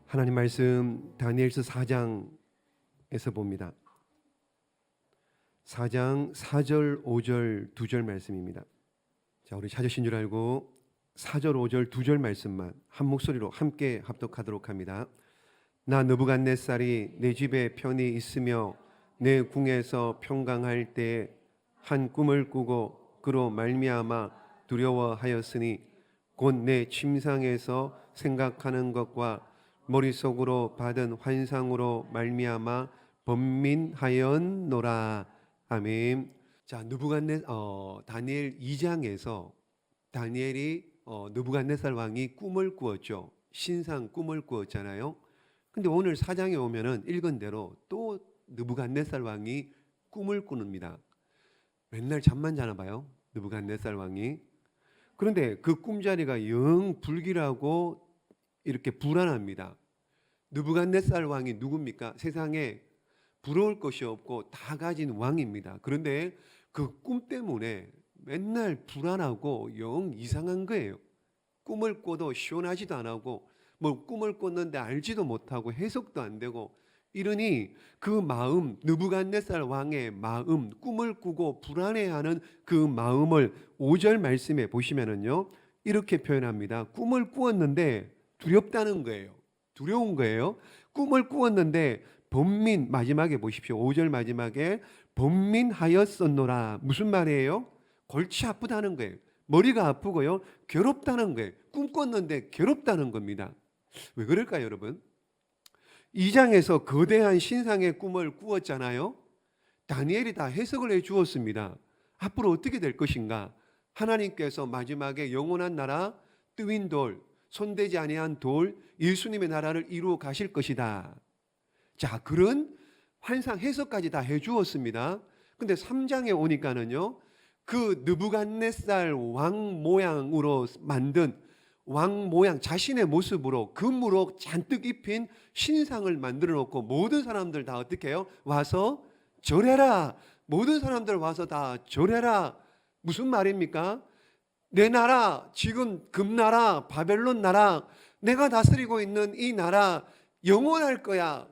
하나님 말씀 다니엘서 4장에서 봅니다. 4장 4절 5절 2절 말씀입니다. 자, 우리 찾으신 줄 알고 4절 5절 2절 말씀만 한 목소리로 함께 합독하도록 합니다. 나 느부갓네살이 내 집에 편히 있으며 내 궁에서 평강할 때에 한 꿈을 꾸고 그로 말미암아 두려워하였으니 곧 내 침상에서 생각하는 것과 머릿속으로 받은 환상으로 말미암아 번민하였노라. 아멘. 자, 다니엘 2장에서 다니엘이 느부갓네살 왕이 꿈을 꾸었죠. 신상 꿈을 꾸었잖아요. 근데 오늘 4장에 오면은 읽은 대로 또 느부갓네살 왕이 꿈을 꾸는니다. 맨날 잠만 자나 봐요, 느부갓네살 왕이. 그런데 그 꿈자리가 영 불길하고 이렇게 불안합니다. 느부갓네살 왕이 누굽니까? 세상에 부러울 것이 없고 다 가진 왕입니다. 그런데 그 꿈 때문에 맨날 불안하고 영 이상한 거예요. 꿈을 꿔도 시원하지도 않고 뭐 꿈을 꿨는데 알지도 못하고 해석도 안 되고 이러니 그 마음, 느부갓네살 왕의 마음, 꿈을 꾸고 불안해하는 그 마음을 5절 말씀에 보시면은요, 이렇게 표현합니다. 꿈을 꾸었는데 두렵다는 거예요. 두려운 거예요. 꿈을 꾸었는데 번민, 마지막에 보십시오. 5절 마지막에 번민하였었노라. 무슨 말이에요? 골치 아프다는 거예요. 머리가 아프고요, 괴롭다는 거예요. 꿈 꿨는데 괴롭다는 겁니다. 왜 그럴까요, 여러분? 2장에서 거대한 신상의 꿈을 꾸었잖아요. 다니엘이 다 해석을 해 주었습니다. 앞으로 어떻게 될 것인가? 하나님께서 마지막에 영원한 나라, 뜨인 돌, 손대지 아니한 돌, 예수님의 나라를 이루어 가실 것이다. 자, 그런 환상 해석까지 다 해 주었습니다. 근데 3장에 오니까는요, 그 느부갓네살 왕 모양으로 만든 왕 모양, 자신의 모습으로 금으로 잔뜩 입힌 신상을 만들어 놓고 모든 사람들 다 어떻게 해요? 와서 절해라. 모든 사람들 와서 다 절해라. 무슨 말입니까? 내 나라, 지금 금나라, 바벨론 나라, 내가 다스리고 있는 이 나라 영원할 거야.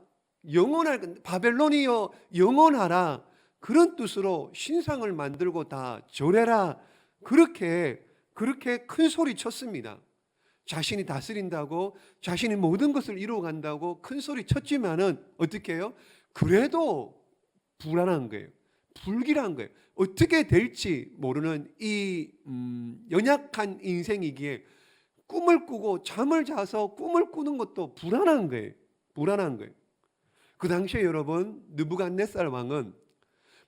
바벨론이여 영원하라. 그런 뜻으로 신상을 만들고 다 절해라. 그렇게 큰 소리 쳤습니다. 자신이 다스린다고, 자신이 모든 것을 이루어간다고 큰 소리 쳤지만은 어떻게 해요? 그래도 불안한 거예요. 불길한 거예요. 어떻게 될지 모르는 이 연약한 인생이기에 꿈을 꾸고 잠을 자서 꿈을 꾸는 것도 불안한 거예요. 불안한 거예요. 그 당시에 여러분, 느부갓네살 왕은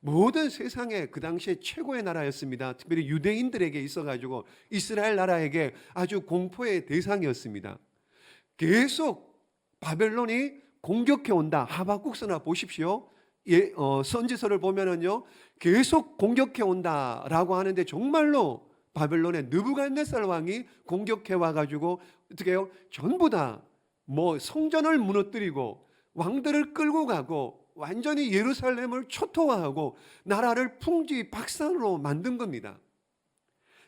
모든 세상에 그 당시에 최고의 나라였습니다. 특별히 유대인들에게 있어가지고 이스라엘 나라에게 아주 공포의 대상이었습니다. 계속 바벨론이 공격해 온다. 하박국서나 보십시오. 선지서를 보면은요, 계속 공격해 온다라고 하는데 정말로 바벨론의 느부갓네살 왕이 공격해 와가지고 어떻게 해요? 전부 다 뭐 성전을 무너뜨리고 왕들을 끌고 가고 완전히 예루살렘을 초토화하고 나라를 풍지박산으로 만든 겁니다.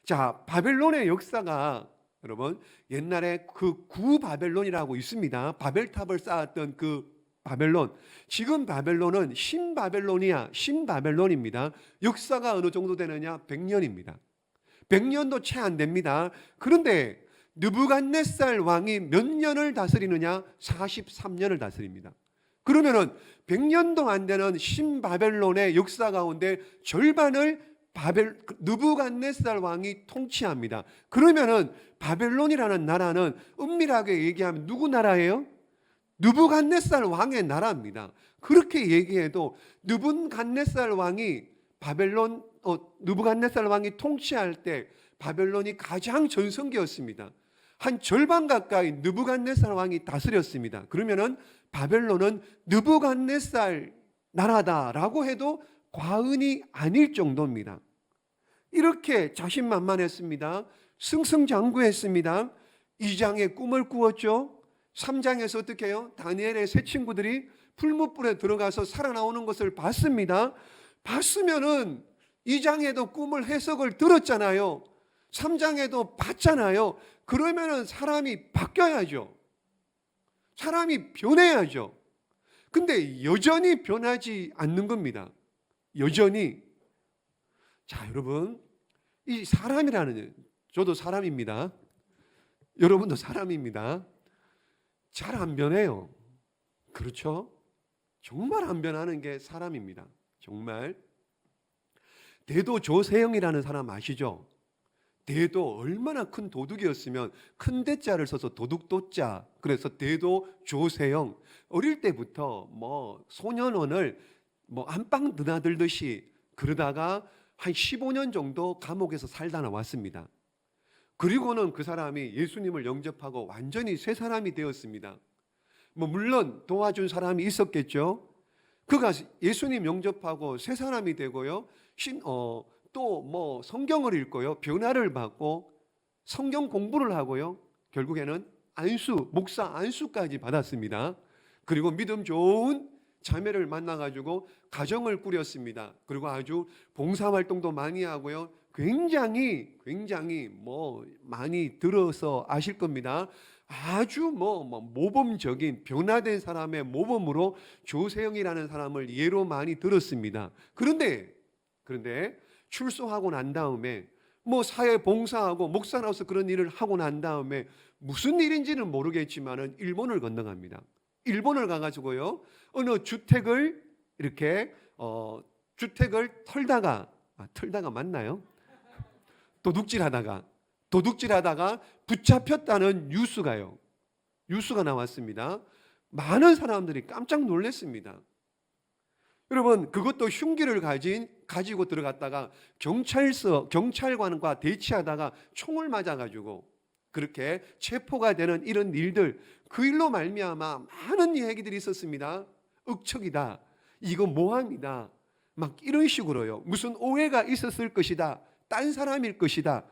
자, 바벨론의 역사가 여러분 옛날에 그 구바벨론이라고 있습니다. 바벨탑을 쌓았던 그 바벨론. 지금 바벨론은 신바벨론입니다. 역사가 어느 정도 되느냐? 100년입니다. 100년도 채 안 됩니다. 그런데 느부갓네살 왕이 몇 년을 다스리느냐? 43년을 다스립니다. 그러면은 100년도 안 되는 신바벨론의 역사 가운데 절반을 느부갓네살 왕이 통치합니다. 그러면은 바벨론이라는 나라는 엄밀하게 얘기하면 누구 나라예요? 느부갓네살 왕의 나라입니다. 그렇게 얘기해도 느부갓네살 왕이 느부갓네살 왕이 통치할 때 바벨론이 가장 전성기였습니다. 한 절반 가까이 느부갓네살 왕이 다스렸습니다. 그러면은 바벨론은 느부갓네살 나라다라고 해도 과언이 아닐 정도입니다. 이렇게 자신만만했습니다. 승승장구했습니다. 2장에 꿈을 꾸었죠. 3장에서 어떻게 해요? 다니엘의 세 친구들이 풀무불에 들어가서 살아나오는 것을 봤습니다. 봤으면은 2장에도 꿈을 해석을 들었잖아요. 3장에도 봤잖아요. 그러면은 사람이 바뀌어야죠. 사람이 변해야죠. 근데 여전히 변하지 않는 겁니다. 여전히. 자, 여러분, 이 사람이라는, 저도 사람입니다. 여러분도 사람입니다. 잘 안 변해요. 그렇죠? 정말 안 변하는 게 사람입니다. 정말. 대도 조세형이라는 사람 아시죠? 대도 얼마나 큰 도둑이었으면 큰 대자를 써서 도둑도자, 그래서 대도 조세형. 어릴 때부터 뭐 소년원을 뭐 안방 드나들듯이 그러다가 한 15년 정도 감옥에서 살다 나왔습니다. 그리고는 그 사람이 예수님을 영접하고 완전히 새 사람이 되었습니다. 뭐 물론 도와준 사람이 있었겠죠. 그가 예수님 영접하고 새 사람이 되고요. 또 뭐 성경을 읽고요. 변화를 받고 성경 공부를 하고요. 결국에는 목사 안수까지 받았습니다. 그리고 믿음 좋은 자매를 만나가지고 가정을 꾸렸습니다. 그리고 아주 봉사활동도 많이 하고요. 굉장히 뭐 많이 들어서 아실 겁니다. 아주 뭐 모범적인 변화된 사람의 모범으로 조세형이라는 사람을 예로 많이 들었습니다. 그런데 출소하고 난 다음에 뭐 사회 봉사하고 목사로서 그런 일을 하고 난 다음에 무슨 일인지는 모르겠지만은 일본을 건너갑니다. 일본을 가가지고요, 어느 주택을 이렇게 주택을 털다가 맞나요? 도둑질하다가 붙잡혔다는 뉴스가 나왔습니다. 많은 사람들이 깜짝 놀랐습니다. 여러분, 그것도 흉기를 가지고 들어갔다가 경찰관과 대치하다가 총을 맞아가지고 그렇게 체포가 되는 이런 일들, 그 일로 말미암아 많은 얘기들이 있었습니다. 억척이다, 이거 모함이다, 막 이런 식으로요. 무슨 오해가 있었을 것이다, 딴 사람일 것이다.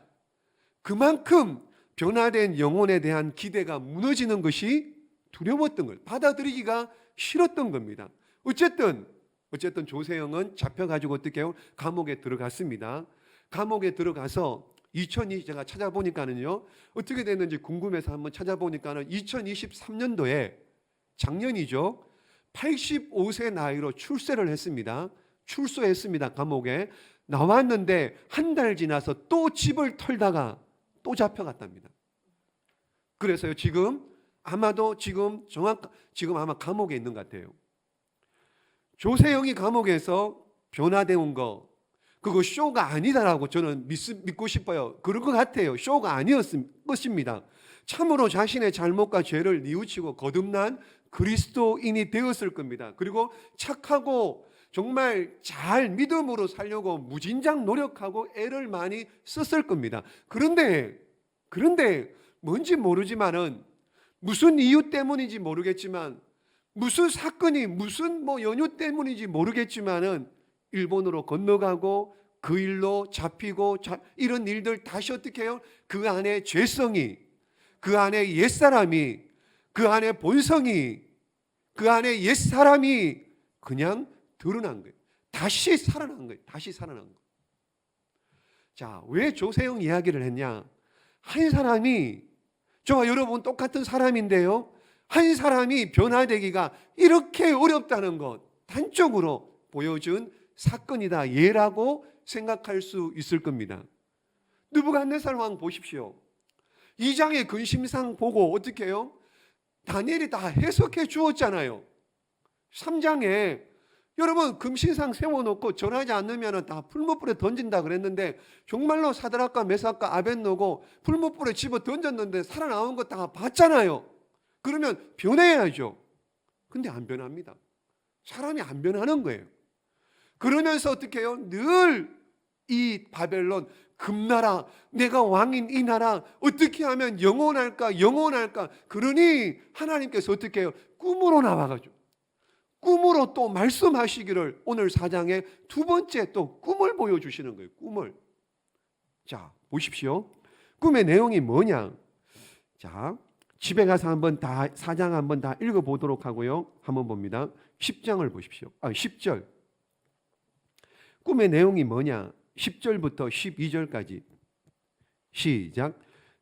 그만큼 변화된 영혼에 대한 기대가 무너지는 것이 두려웠던 걸, 받아들이기가 싫었던 겁니다. 어쨌든 조세형은 잡혀가지고 어떻게 해요? 감옥에 들어갔습니다. 감옥에 들어가서 제가 찾아보니까는요, 어떻게 됐는지 궁금해서 한번 찾아보니까는 2023년도에 작년이죠. 85세 나이로 출소했습니다. 감옥에 나왔는데 한 달 지나서 또 집을 털다가 또 잡혀갔답니다. 그래서요, 지금 아마 감옥에 있는 것 같아요. 조세형이 감옥에서 변화된 거, 그거 쇼가 아니다라고 저는 믿고 싶어요. 그럴 것 같아요. 쇼가 아니었을 것입니다. 참으로 자신의 잘못과 죄를 뉘우치고 거듭난 그리스도인이 되었을 겁니다. 그리고 착하고 정말 잘 믿음으로 살려고 무진장 노력하고 애를 많이 썼을 겁니다. 그런데 뭔지 모르지만은, 무슨 이유 때문인지 모르겠지만, 무슨 사건이 무슨 연유 때문인지 모르겠지만은 일본으로 건너가고 그 일로 잡히고 이런 일들 다시 어떻게 해요? 그 안에 죄성이, 그 안에 옛사람이, 그 안에 본성이, 그 안에 옛사람이 그냥 드러난 거예요. 다시 살아난 거예요. 자, 왜 조세형 이야기를 했냐? 한 사람이, 저와 여러분 똑같은 사람인데요, 한 사람이 변화되기가 이렇게 어렵다는 것, 단적으로 보여준 사건이다, 예라고 생각할 수 있을 겁니다. 느부갓네살 왕 보십시오. 2장의 근심상 보고 어떻게 해요? 다니엘이 다 해석해 주었잖아요. 3장에 여러분 금신상 세워놓고 전하지 않으면 다 풀무불에 던진다 그랬는데, 정말로 사드락과 메삭과 아벳노고 풀무불에 집어 던졌는데 살아나온 거 다 봤잖아요. 그러면 변해야죠. 근데 안 변합니다. 사람이 안 변하는 거예요. 그러면서 어떻게 해요? 늘 이 바벨론 금나라, 내가 왕인 이 나라 어떻게 하면 영원할까. 그러니 하나님께서 어떻게 해요? 꿈으로 나와가지고 꿈으로 또 말씀하시기를, 오늘 4장에 두 번째 또 꿈을 보여주시는 거예요. 꿈을. 자, 보십시오. 꿈의 내용이 뭐냐? 자, 집에 가서 한번 4장 한번 다 읽어보도록 하고요. 한번 봅니다. 10장을 보십시오. 10절. 꿈의 내용이 뭐냐? 10절부터 12절까지. 시작.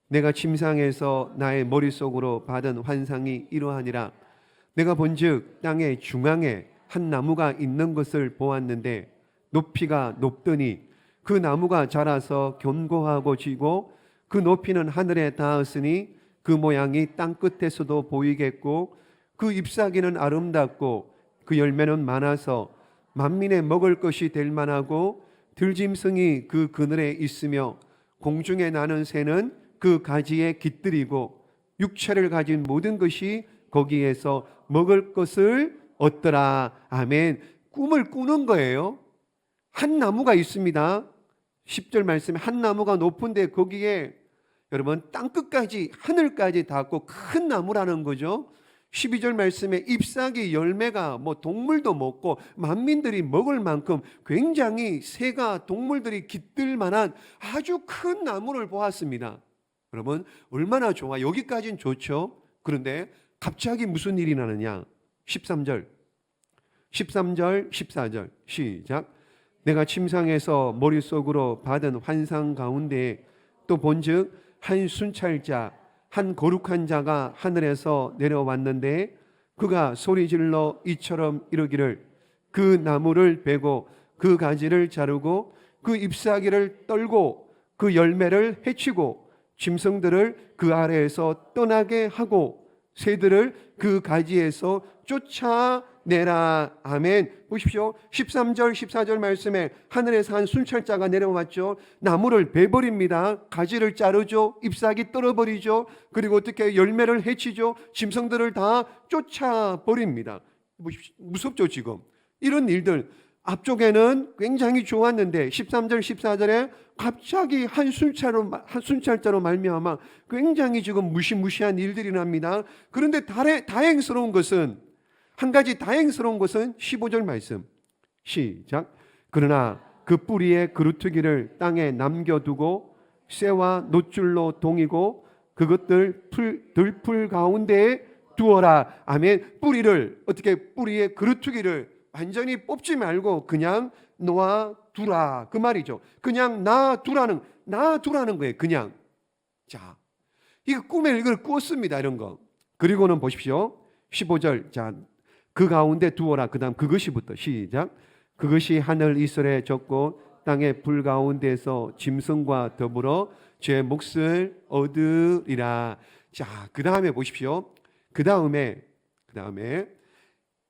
내가 침상에서 나의 머릿속으로 받은 환상이 이러하니라. 내가 본즉 땅의 중앙에 한 나무가 있는 것을 보았는데 높이가 높더니 그 나무가 자라서 견고하고 지고 그 높이는 하늘에 닿았으니 그 모양이 땅 끝에서도 보이겠고 그 잎사귀는 아름답고 그 열매는 많아서 만민의 먹을 것이 될 만하고 들짐승이 그 그늘에 있으며 공중에 나는 새는 그 가지에 깃들이고 육체를 가진 모든 것이 거기에서 먹을 것을 얻더라. 아멘. 꿈을 꾸는 거예요. 한 나무가 있습니다. 10절 말씀에 한 나무가 높은데 거기에 여러분 땅끝까지 하늘까지 닿고 큰 나무라는 거죠. 12절 말씀에 잎사귀 열매가 뭐 동물도 먹고 만민들이 먹을 만큼 굉장히 새가 동물들이 깃들 만한 아주 큰 나무를 보았습니다. 여러분 얼마나 좋아. 여기까지는 좋죠. 그런데 갑자기 무슨 일이 나느냐. 13절 14절 시작. 내가 침상에서 머릿속으로 받은 환상 가운데 또 본즉 한 순찰자 한 거룩한 자가 하늘에서 내려왔는데 그가 소리질러 이처럼 이르기를 그 나무를 베고 그 가지를 자르고 그 잎사귀를 떨고 그 열매를 해치고 짐승들을 그 아래에서 떠나게 하고 새들을 그 가지에서 쫓아내라. 아멘. 보십시오. 13절 14절 말씀에 하늘에서 한 순찰자가 내려왔죠. 나무를 베버립니다. 가지를 자르죠. 잎사귀 떨어버리죠. 그리고 어떻게 열매를 해치죠. 짐승들을 다 쫓아버립니다. 보십시오. 무섭죠 지금. 이런 일들 앞쪽에는 굉장히 좋았는데 13절 14절에 갑자기 한 순찰자로 말미암아 굉장히 지금 무시무시한 일들이 납니다. 그런데 다행스러운 것은 한 가지 다행스러운 것은 15절 말씀 시작. 그러나 그 뿌리의 그루트기를 땅에 남겨두고 쇠와 노줄로 동이고 그것들 들풀 가운데에 두어라. 아멘. 뿌리를 어떻게 뿌리의 그루트기를 완전히 뽑지 말고 그냥 놓아두라 그 말이죠. 그냥 놔두라는 거예요. 그냥. 자, 이거 꿈에 이걸 꾸었습니다. 이런 거. 그리고는 보십시오. 15절. 자, 그 가운데 두어라. 그 다음 그것이부터 시작. 그것이 하늘 이슬에 젖고 땅의 불 가운데서 짐승과 더불어 제 몫을 얻으리라. 자, 그 다음에 보십시오. 그 다음에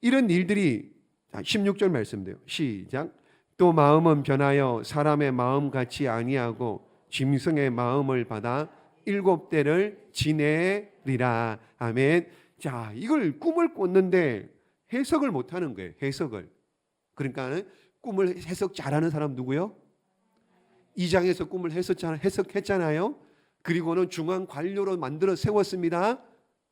이런 일들이 16절 말씀돼요. 시작. 또 마음은 변하여 사람의 마음 같이 아니하고 짐승의 마음을 받아 7대를 지내리라. 아멘. 자, 이걸 꿈을 꿨는데 해석을 못하는 거예요. 해석을. 그러니까 꿈을 해석 잘하는 사람 누구요? 2장에서 꿈을 해석했잖아요. 그리고는 중앙 관료로 만들어 세웠습니다.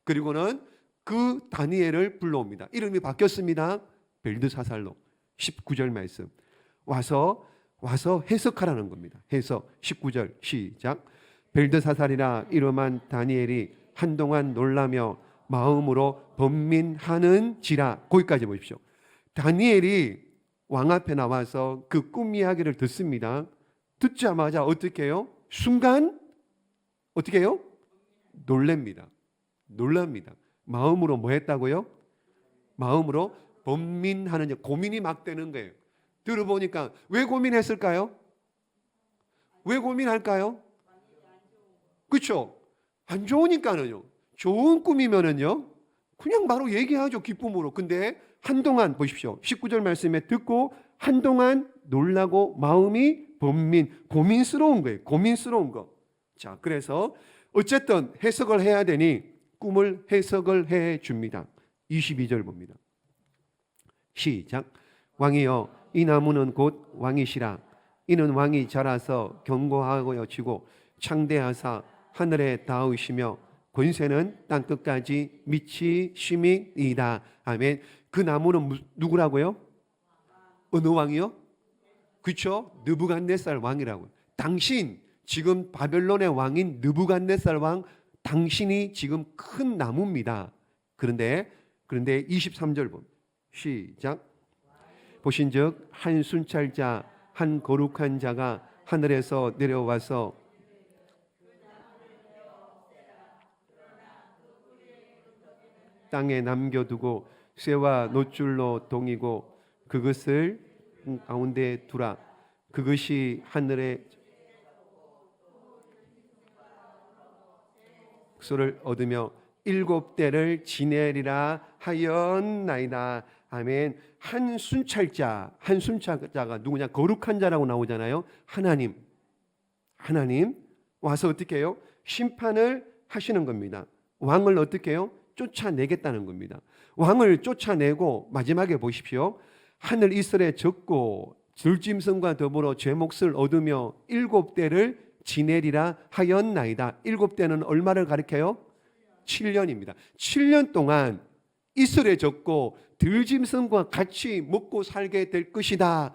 그리고는 그 다니엘을 불러옵니다. 이름이 바뀌었습니다. 벨드사살로. 19절 말씀. 와서 해석하라는 겁니다. 해석. 19절 시작. 벨드사살이라 이름한 다니엘이 한동안 놀라며 마음으로 번민하는지라. 거기까지 보십시오. 다니엘이 왕 앞에 나와서 그 꿈 이야기를 듣습니다. 듣자마자 어떻게 해요? 순간 어떻게 해요? 놀랍니다. 마음으로 뭐 했다고요? 마음으로 번민하는, 고민이 막 되는 거예요. 들어보니까 왜 고민했을까요? 왜 고민할까요? 그렇죠? 안 좋으니까는요. 좋은 꿈이면은요 그냥 바로 얘기하죠. 기쁨으로. 근데 한동안 보십시오. 19절 말씀에 듣고 한동안 놀라고 마음이 고민스러운 거예요. 고민스러운 거. 자, 그래서 어쨌든 해석을 해야 되니 꿈을 해석을 해 줍니다. 22절 봅니다. 시작. 왕이여 이 나무는 곧 왕이시라. 이는 왕이 자라서 견고하고 여치고 창대하사 하늘에 닿으시며 권세는 땅끝까지 미치심이이다. 아멘. 그 나무는 누구라고요? 어느 왕이요? 그렇죠? 느부갓네살 왕이라고요. 당신 지금 바벨론의 왕인 느부갓네살 왕 당신이 지금 큰 나무입니다. 그런데 23절 봅니다. 시작. 보신즉 한 순찰자 한 거룩한 자가 하늘에서 내려와서 땅에 남겨두고 쇠와 놋줄로 동이고 그것을 가운데 두라. 그것이 하늘의 소를 얻으며 7대를 지내리라 하였나이다. 아멘. 한 순찰자가 누구냐? 거룩한 자라고 나오잖아요. 하나님 와서 어떻게 해요? 심판을 하시는 겁니다. 왕을 어떻게 해요? 쫓아내겠다는 겁니다. 왕을 쫓아내고 마지막에 보십시오. 하늘 이슬에 젖고 들짐승과 더불어 제 몫을 얻으며 7대를 지내리라 하였나이다. 7대는 얼마를 가리켜요? 7년입니다. 7년 동안 이슬에 젖고 들짐승과 같이 먹고 살게 될 것이다.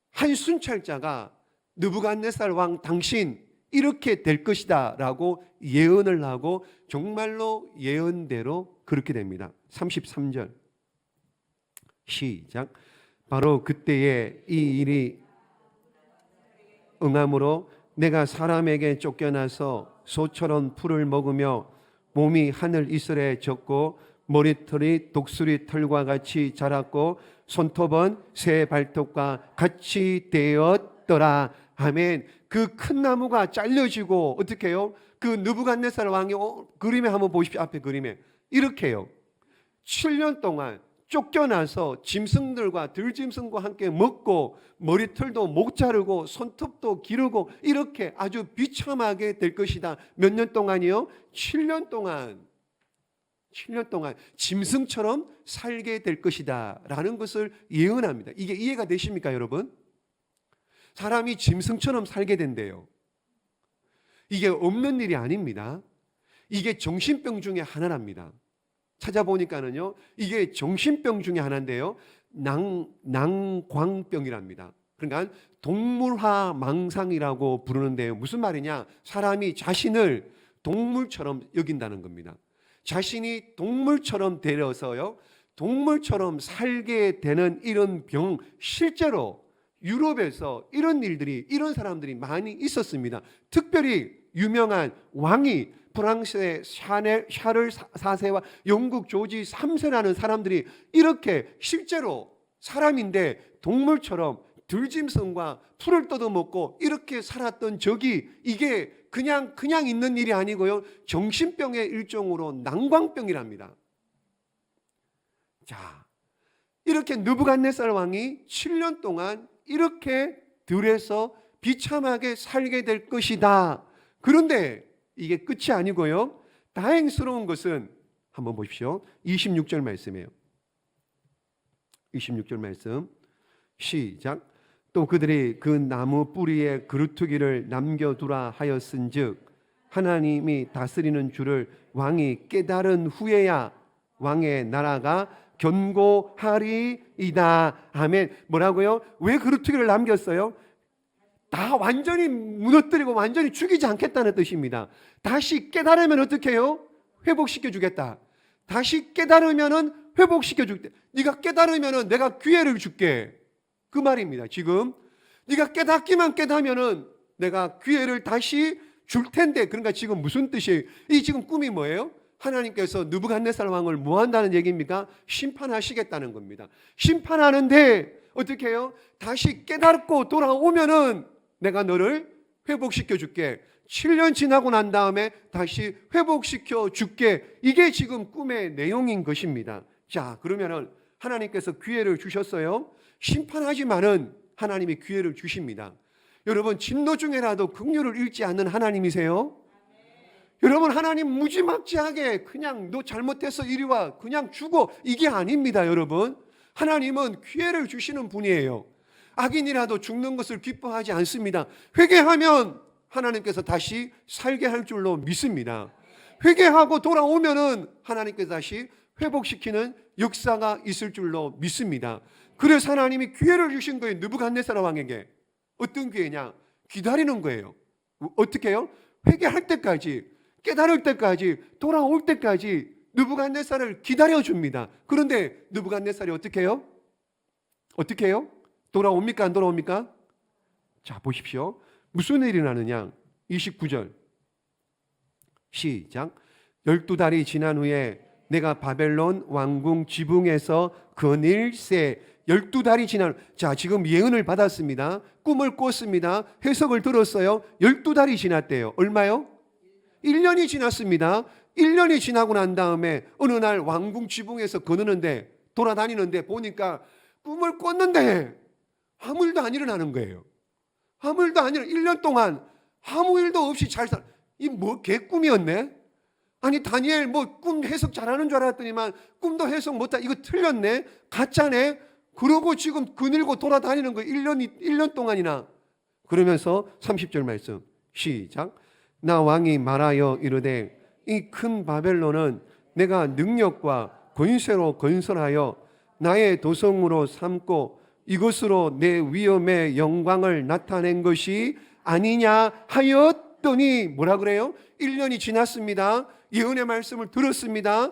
한 순찰자가 느부갓네살 왕 당신 이렇게 될 것이다 라고 예언을 하고 정말로 예언대로 그렇게 됩니다. 33절 시작. 바로 그때에 이 일이 응함으로 내가 사람에게 쫓겨나서 소처럼 풀을 먹으며 몸이 하늘 이슬에 젖고 머리털이 독수리 털과 같이 자랐고 손톱은 새 발톱과 같이 되었더라. 아멘. 그 큰 나무가 잘려지고 어떻게 해요? 그 느부갓네살 왕이 그림에 한번 보십시오. 앞에 그림에 이렇게요. 7년 동안 쫓겨나서 짐승들과 들짐승과 함께 먹고 머리털도 못 자르고 손톱도 기르고 이렇게 아주 비참하게 될 것이다. 몇 년 동안이요? 7년 동안 짐승처럼 살게 될 것이다 라는 것을 예언합니다. 이게 이해가 되십니까 여러분? 사람이 짐승처럼 살게 된대요. 이게 없는 일이 아닙니다. 이게 정신병 중에 하나랍니다. 찾아보니까는요, 이게 정신병 중에 하나인데요, 낭광병이랍니다. 그러니까 동물화 망상이라고 부르는데요. 무슨 말이냐? 사람이 자신을 동물처럼 여긴다는 겁니다. 자신이 동물처럼 되어서요, 동물처럼 살게 되는 이런 병, 실제로 유럽에서 이런 사람들이 많이 있었습니다. 특별히 유명한 왕이 프랑스의 샤를 4세와 영국 조지 3세라는 사람들이 이렇게 실제로 사람인데 동물처럼 들짐승과 풀을 뜯어먹고 이렇게 살았던 적이 이게 그냥 있는 일이 아니고요. 정신병의 일종으로 낭광병이랍니다. 자, 이렇게 느부갓네살 왕이 7년 동안 이렇게 들에서 비참하게 살게 될 것이다. 그런데 이게 끝이 아니고요. 다행스러운 것은 한번 보십시오. 26절 말씀이에요. 26절 말씀 시작. 또 그들이 그 나무 뿌리에 그루터기를 남겨두라 하였은즉 하나님이 다스리는 줄을 왕이 깨달은 후에야 왕의 나라가 견고하리이다. 아멘. 뭐라고요? 왜 그루터기를 남겼어요? 다 완전히 무너뜨리고 완전히 죽이지 않겠다는 뜻입니다. 다시 깨달으면 어떻게 해요? 회복시켜 주겠다. 다시 깨달으면은 회복시켜 줄게. 네가 깨달으면은 내가 기회를 줄게. 그 말입니다. 지금 네가 깨닫으면은 내가 기회를 다시 줄 텐데. 그러니까 지금 무슨 뜻이에요? 이 지금 꿈이 뭐예요? 하나님께서 느부갓네살 왕을 뭐 한다는 얘기입니까? 심판하시겠다는 겁니다. 심판하는데 어떻게 해요? 다시 깨닫고 돌아오면은 내가 너를 회복시켜 줄게. 7년 지나고 난 다음에 다시 회복시켜 줄게. 이게 지금 꿈의 내용인 것입니다. 자, 그러면은 하나님께서 기회를 주셨어요. 심판하지만은 하나님이 기회를 주십니다. 여러분, 진노 중에라도 긍휼을 잃지 않는 하나님이세요? 여러분, 하나님 무지막지하게 그냥 너 잘못해서 이리 와 그냥 죽어 이게 아닙니다. 여러분, 하나님은 기회를 주시는 분이에요. 악인이라도 죽는 것을 기뻐하지 않습니다. 회개하면 하나님께서 다시 살게 할 줄로 믿습니다. 회개하고 돌아오면은 하나님께서 다시 회복시키는 역사가 있을 줄로 믿습니다. 그래서 하나님이 기회를 주신 거예요. 느부갓네살 왕에게. 어떤 기회냐? 기다리는 거예요. 어떻게 해요? 회개할 때까지, 깨달을 때까지, 돌아올 때까지 느부갓네살을 기다려줍니다. 그런데 느부갓네살이 어떻게 해요? 어떻게 해요? 돌아옵니까? 안 돌아옵니까? 자, 보십시오. 무슨 일이 나느냐? 29절 시작. 12달이 지난 후에 내가 바벨론 왕궁 지붕에서 거닐세. 12달이 지난, 자, 지금 예언을 받았습니다. 꿈을 꿨습니다. 해석을 들었어요. 12달이 지났대요. 얼마요? 1년이 지났습니다. 1년이 지나고 난 다음에 어느 날 왕궁 지붕에서 거느는데, 돌아다니는데 보니까 꿈을 꿨는데 아무 일도 안 일어나는 거예요. 아무 일도 안 일어나. 1년 동안 아무 일도 없이 잘 살. 이 뭐 개꿈이었네? 아니 다니엘 뭐 꿈 해석 잘하는 줄 알았더니만 꿈도 해석 못하. 이거 틀렸네? 가짜네? 그러고 지금 거닐고 돌아다니는 거 1년 동안이나. 그러면서 30절 말씀 시작. 나 왕이 말하여 이르되 이 큰 바벨론은 내가 능력과 권세로 건설하여 나의 도성으로 삼고 이것으로 내 위엄의 영광을 나타낸 것이 아니냐 하였더니, 뭐라 그래요? 1년이 지났습니다. 예언의 말씀을 들었습니다.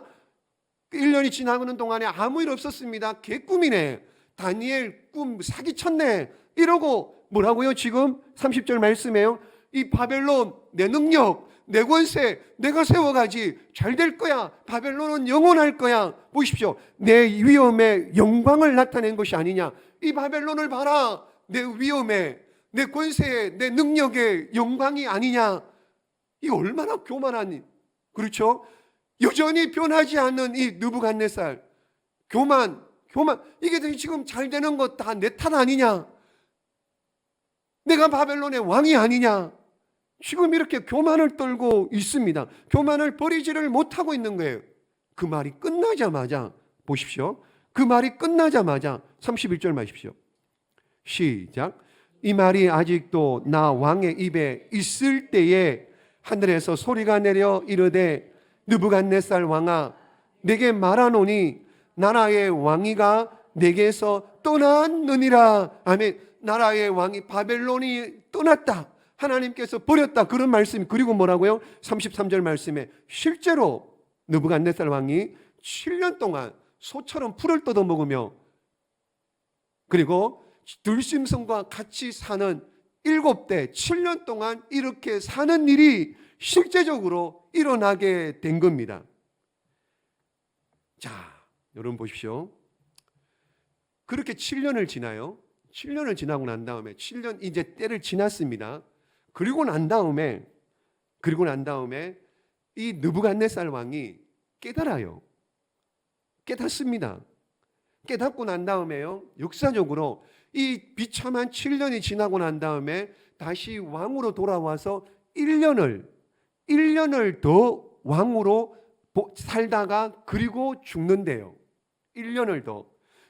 1년이 지나가는 동안에 아무 일 없었습니다. 개꿈이네. 다니엘 꿈 사기쳤네. 이러고 뭐라고요? 지금 30절 말씀에요. 이 바벨론 내 능력, 내 권세 내가 세워가지 잘 될 거야. 바벨론은 영원할 거야. 보십시오. 내 위엄의 영광을 나타낸 것이 아니냐. 이 바벨론을 봐라. 내 위엄의, 내 권세의, 내 능력의 영광이 아니냐. 이 얼마나 교만한, 그렇죠? 여전히 변하지 않는 이 느부갓네살. 교만. 이게 지금 잘 되는 것 다 내 탓 아니냐. 내가 바벨론의 왕이 아니냐. 지금 이렇게 교만을 떨고 있습니다. 교만을 버리지를 못하고 있는 거예요. 그 말이 끝나자마자 보십시오. 그 말이 끝나자마자 31절 마십시오. 시작. 이 말이 아직도 나 왕의 입에 있을 때에 하늘에서 소리가 내려 이르되 느부갓네살 왕아 내게 말하노니 나라의 왕위가 내게서 떠났느니라. 아멘. 나라의 왕이 바벨론이 떠났다. 하나님께서 버렸다. 그런 말씀. 그리고 뭐라고요? 33절 말씀에 실제로 느부갓네살 왕이 7년 동안 소처럼 풀을 뜯어먹으며 그리고 들짐승과 같이 사는 7대 7년 동안 이렇게 사는 일이 실제적으로 일어나게 된 겁니다. 자, 여러분 보십시오. 그렇게 7년을 지나요. 7년을 지나고 난 다음에 7년 이제 때를 지났습니다. 그리고 난 다음에 이 느부갓네살 왕이 깨달아요. 깨닫습니다. 깨닫고 난 다음에요. 역사적으로 이 비참한 7년이 지나고 난 다음에 다시 왕으로 돌아와서 1년을 더 왕으로 살다가 그리고 죽는데요. 1년을 더.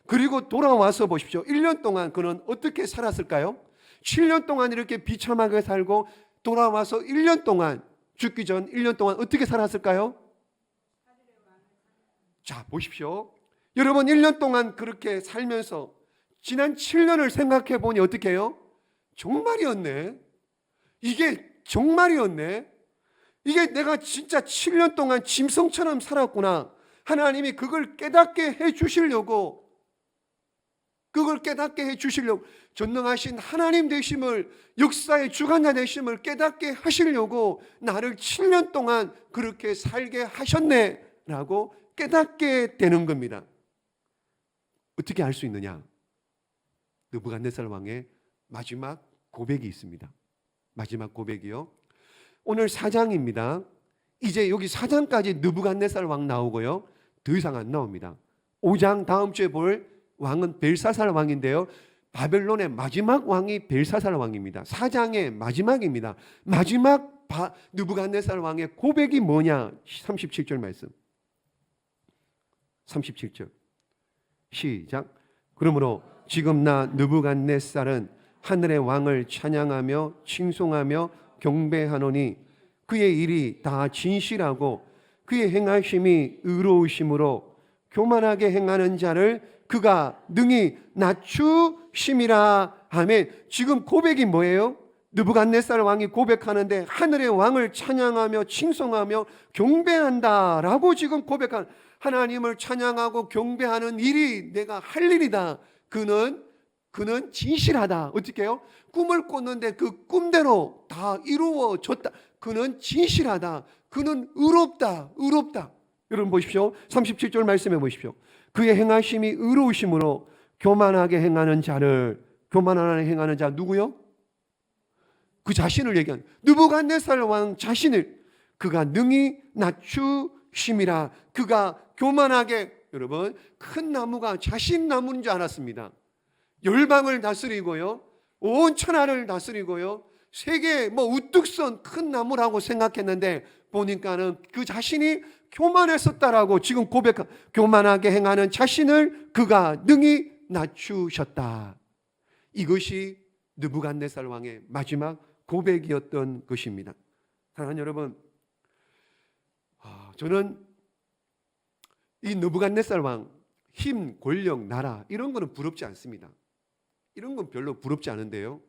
그리고 돌아와서 보십시오. 1년 동안 그는 어떻게 살았을까요? 7년 동안 이렇게 비참하게 살고 돌아와서 1년 동안, 죽기 전 1년 동안 어떻게 살았을까요? 자, 보십시오. 여러분 1년 동안 그렇게 살면서 지난 7년을 생각해 보니 어떻게 해요? 정말이었네. 이게 정말이었네. 이게 내가 진짜 7년 동안 짐승처럼 살았구나. 하나님이 그걸 깨닫게 해 주시려고, 전능하신 하나님 되심을, 역사의 주관자 되심을 깨닫게 하시려고 나를 7년 동안 그렇게 살게 하셨네 라고 깨닫게 되는 겁니다. 어떻게 알 수 있느냐? 느부갓네살 왕의 마지막 고백이 있습니다. 마지막 고백이요. 오늘 4장입니다. 이제 여기 4장까지 느부갓네살 왕 나오고요. 더 이상 안 나옵니다. 5장 다음 주에 볼 왕은 벨사살 왕인데요. 바벨론의 마지막 왕이 벨사살 왕입니다. 4장의 마지막입니다. 마지막 느부갓네살 왕의 고백이 뭐냐? 37절 말씀. 37절 시작. 그러므로 지금 나 느부갓네살은 하늘의 왕을 찬양하며 칭송하며 경배하노니 그의 일이 다 진실하고 그의 행하심이 의로우심으로 교만하게 행하는 자를 그가 능히 낮추심이라. 아멘. 지금 고백이 뭐예요? 느부갓네살 왕이 고백하는데 하늘의 왕을 찬양하며 칭송하며 경배한다라고 지금 고백한, 하나님을 찬양하고 경배하는 일이 내가 할 일이다. 그는 진실하다. 어떻게 해요? 꿈을 꿨는데 그 꿈대로 다 이루어졌다. 그는 진실하다. 그는 의롭다, 의롭다. 여러분 보십시오. 37절 말씀해 보십시오. 그의 행하심이 의로우심으로 교만하게 행하는 자 누구요? 그 자신을 얘기한 느부갓네살 왕 자신을 그가 능히 낮추심이라. 그가 교만하게, 여러분, 큰 나무가 자신 나무인 줄 알았습니다. 열방을 다스리고요, 온 천하를 다스리고요, 세계 우뚝 선 큰 나무라고 생각했는데 보니까는 그 자신이 교만했었다라고 지금 교만하게 행하는 자신을 그가 능히 낮추셨다. 이것이 느부갓네살 왕의 마지막 고백이었던 것입니다. 사랑하는 여러분, 저는 이 느부갓네살 왕 힘, 권력, 나라 이런 거는 부럽지 않습니다. 이런 건 별로 부럽지 않은데요,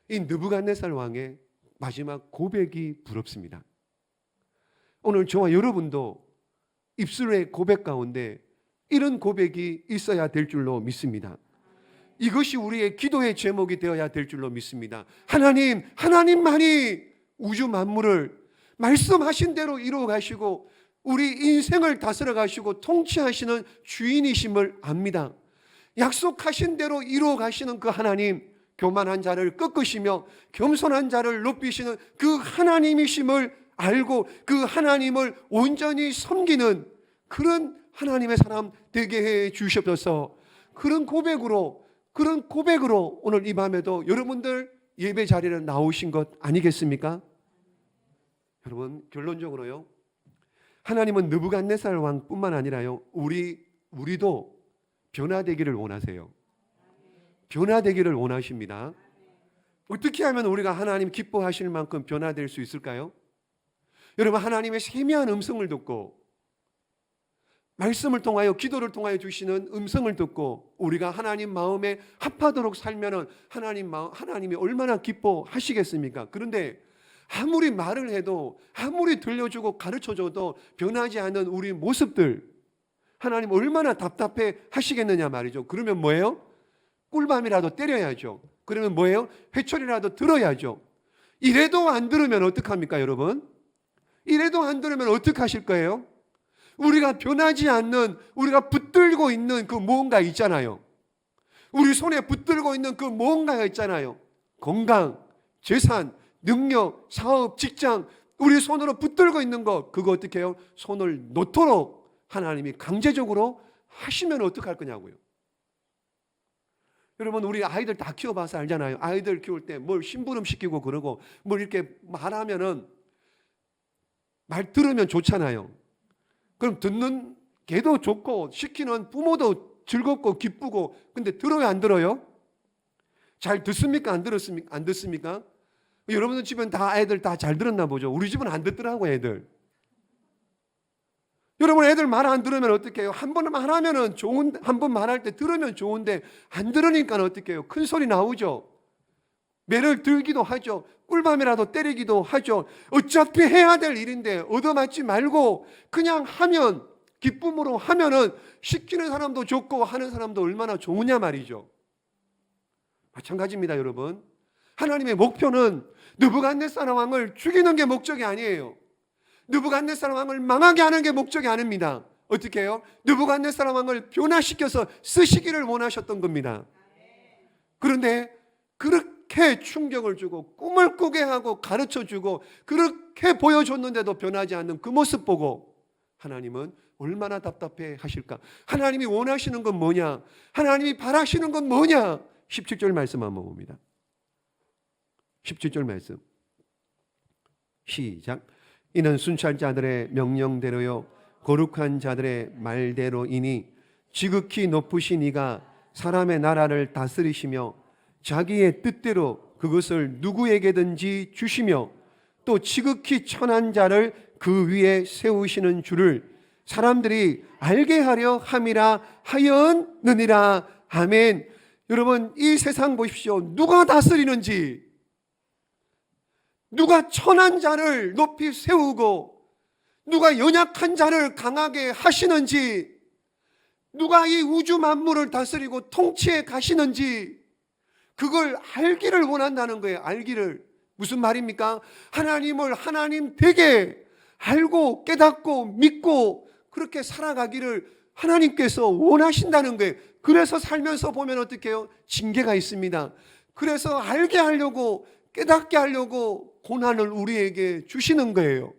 이 느부갓네살 왕의 마지막 고백이 부럽습니다. 오늘 저와 여러분도 입술의 고백 가운데 이런 고백이 있어야 될 줄로 믿습니다. 이것이 우리의 기도의 제목이 되어야 될 줄로 믿습니다. 하나님만이 우주 만물을 말씀하신 대로 이루어 가시고 우리 인생을 다스려 가시고 통치하시는 주인이심을 압니다. 약속하신 대로 이루어 가시는 그 하나님, 교만한 자를 꺾으시며 겸손한 자를 높이시는 그 하나님이심을 알고 그 하나님을 온전히 섬기는 그런 하나님의 사람 되게 해 주시옵소서. 그런 고백으로 오늘 이 밤에도 여러분들 예배 자리에 나오신 것 아니겠습니까? 여러분, 결론적으로요, 하나님은 느부갓네살 왕뿐만 아니라요, 우리도 변화되기를 원하세요. 변화되기를 원하십니다. 어떻게 하면 우리가 하나님 기뻐하실 만큼 변화될 수 있을까요? 여러분, 하나님의 세미한 음성을 듣고 말씀을 통하여 기도를 통하여 주시는 음성을 듣고 우리가 하나님 마음에 합하도록 살면은 하나님이 얼마나 기뻐하시겠습니까? 그런데 아무리 말을 해도 아무리 들려주고 가르쳐줘도 변하지 않는 우리 모습들, 하나님 얼마나 답답해 하시겠느냐 말이죠. 그러면 뭐예요? 꿀밤이라도 때려야죠. 그러면 뭐예요? 회초리라도 들어야죠. 이래도 안 들으면 어떡합니까, 여러분? 이래도 안 들으면 어떡하실 거예요? 우리가 변하지 않는, 우리가 붙들고 있는 그 무언가 있잖아요. 우리 손에 붙들고 있는 그 무언가가 있잖아요. 건강, 재산, 능력, 사업, 직장, 우리 손으로 붙들고 있는 거, 그거 어떻게 해요? 손을 놓도록 하나님이 강제적으로 하시면 어떡할 거냐고요. 여러분, 우리 아이들 다 키워봐서 알잖아요. 아이들 키울 때 뭘 심부름 시키고 그러고 뭘 이렇게 말하면은 말 들으면 좋잖아요. 그럼 듣는 걔도 좋고 시키는 부모도 즐겁고 기쁘고, 근데 들어요, 안 들어요? 잘 듣습니까? 안 듣습니까? 여러분들 집은 다 애들 다 잘 들었나 보죠. 우리 집은 안 듣더라고, 애들. 여러분, 애들 말 안 들으면 어떻게 해요? 한 번 말하면은 한 번 말할 때 들으면 좋은데 안 들으니까 어떻게 해요? 큰 소리 나오죠. 매를 들기도 하죠. 꿀밤이라도 때리기도 하죠. 어차피 해야 될 일인데 얻어맞지 말고 그냥 하면, 기쁨으로 하면은 시키는 사람도 좋고 하는 사람도 얼마나 좋으냐 말이죠. 마찬가지입니다, 여러분. 하나님의 목표는 느부갓네살 왕을 죽이는 게 목적이 아니에요. 느부갓네살 왕을 망하게 하는 게 목적이 아닙니다. 어떻게 해요? 느부갓네살 왕을 변화시켜서 쓰시기를 원하셨던 겁니다. 그런데 그렇게 충격을 주고 꿈을 꾸게 하고 가르쳐주고 그렇게 보여줬는데도 변하지 않는 그 모습 보고 하나님은 얼마나 답답해 하실까? 하나님이 원하시는 건 뭐냐? 하나님이 바라시는 건 뭐냐? 17절 말씀 한번 봅니다. 17절 말씀 시작. 이는 순찰자들의 명령대로요 거룩한 자들의 말대로이니 지극히 높으신 이가 사람의 나라를 다스리시며 자기의 뜻대로 그것을 누구에게든지 주시며 또 지극히 천한 자를 그 위에 세우시는 줄을 사람들이 알게 하려 함이라 하였느니라. 아멘. 여러분, 이 세상 보십시오. 누가 다스리는지, 누가 천한 자를 높이 세우고 누가 연약한 자를 강하게 하시는지, 누가 이 우주 만물을 다스리고 통치해 가시는지 그걸 알기를 원한다는 거예요. 알기를. 무슨 말입니까? 하나님을 하나님 되게, 알고 깨닫고 믿고 그렇게 살아가기를 하나님께서 원하신다는 거예요. 그래서 살면서 보면 어떻게 해요? 징계가 있습니다. 그래서 알게 하려고 깨닫게 하려고 고난을 우리에게 주시는 거예요.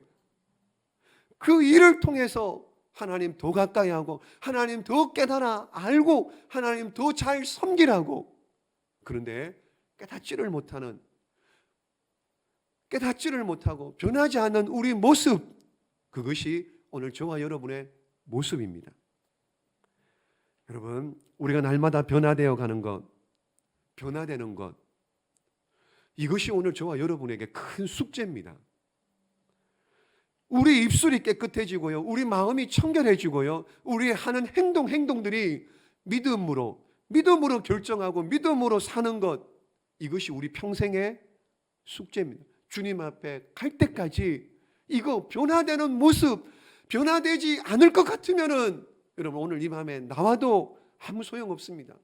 그 일을 통해서 하나님 더 가까이 하고 하나님 더 깨달아 알고 하나님 더 잘 섬기라고. 그런데 깨닫지를 못하고 변하지 않는 우리 모습, 그것이 오늘 저와 여러분의 모습입니다. 여러분, 우리가 날마다 변화되어 가는 것, 변화되는 것, 이것이 오늘 저와 여러분에게 큰 숙제입니다. 우리 입술이 깨끗해지고요, 우리 마음이 청결해지고요, 우리 하는 행동들이 믿음으로 결정하고 믿음으로 사는 것, 이것이 우리 평생의 숙제입니다. 주님 앞에 갈 때까지 이거 변화되는 모습, 변화되지 않을 것 같으면은 여러분 오늘 이 밤에 나와도 아무 소용없습니다.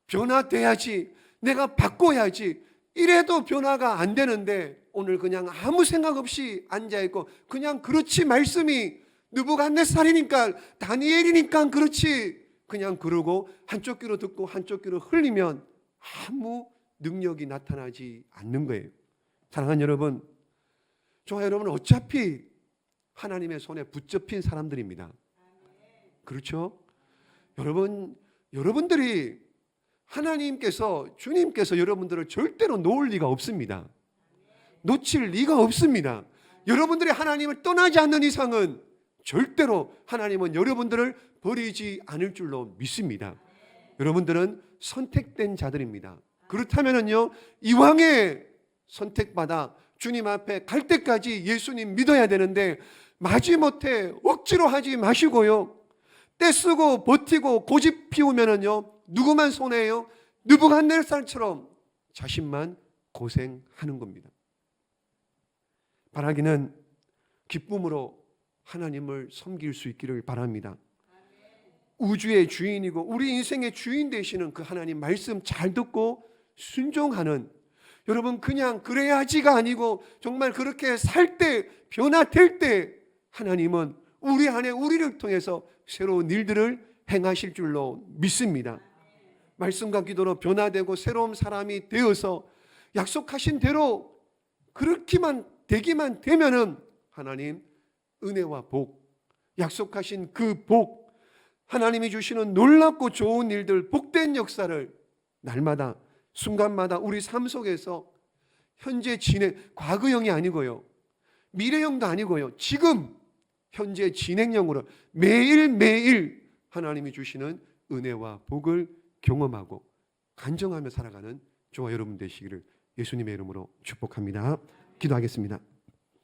변화돼야지, 내가 바꿔야지, 이래도 변화가 안 되는데 오늘 그냥 아무 생각 없이 앉아있고 그냥 그렇지, 말씀이 느부갓네살이니까 다니엘이니까 그렇지 그냥 그러고 한쪽 귀로 듣고 한쪽 귀로 흘리면 아무 능력이 나타나지 않는 거예요. 사랑하는 여러분, 저와 여러분은 어차피 하나님의 손에 붙잡힌 사람들입니다. 그렇죠? 여러분들이 주님께서 여러분들을 절대로 놓을 리가 없습니다. 놓칠 리가 없습니다. 여러분들이 하나님을 떠나지 않는 이상은 절대로 하나님은 여러분들을 버리지 않을 줄로 믿습니다. 여러분들은 선택된 자들입니다. 그렇다면요, 이왕에 선택받아 주님 앞에 갈 때까지 예수님 믿어야 되는데 마지못해 억지로 하지 마시고요, 떼쓰고 버티고 고집 피우면은요 누구만 손해예요? 느부갓네살처럼 자신만 고생하는 겁니다. 바라기는 기쁨으로 하나님을 섬길 수 있기를 바랍니다. 우주의 주인이고 우리 인생의 주인 되시는 그 하나님 말씀 잘 듣고 순종하는, 여러분 그냥 그래야지가 아니고 정말 그렇게 살 때, 변화될 때 하나님은 우리 안에 우리를 통해서 새로운 일들을 행하실 줄로 믿습니다. 말씀과 기도로 변화되고 새로운 사람이 되어서 약속하신 대로 그렇게만 되기만 되면은 하나님 은혜와 복, 약속하신 그 복, 하나님이 주시는 놀랍고 좋은 일들, 복된 역사를 날마다 순간마다 우리 삶 속에서 현재 진행, 과거형이 아니고요, 미래형도 아니고요, 지금 현재 진행형으로 매일매일 하나님이 주시는 은혜와 복을 경험하고 간증하며 살아가는 저와 여러분 되시기를 예수님의 이름으로 축복합니다. 기도하겠습니다.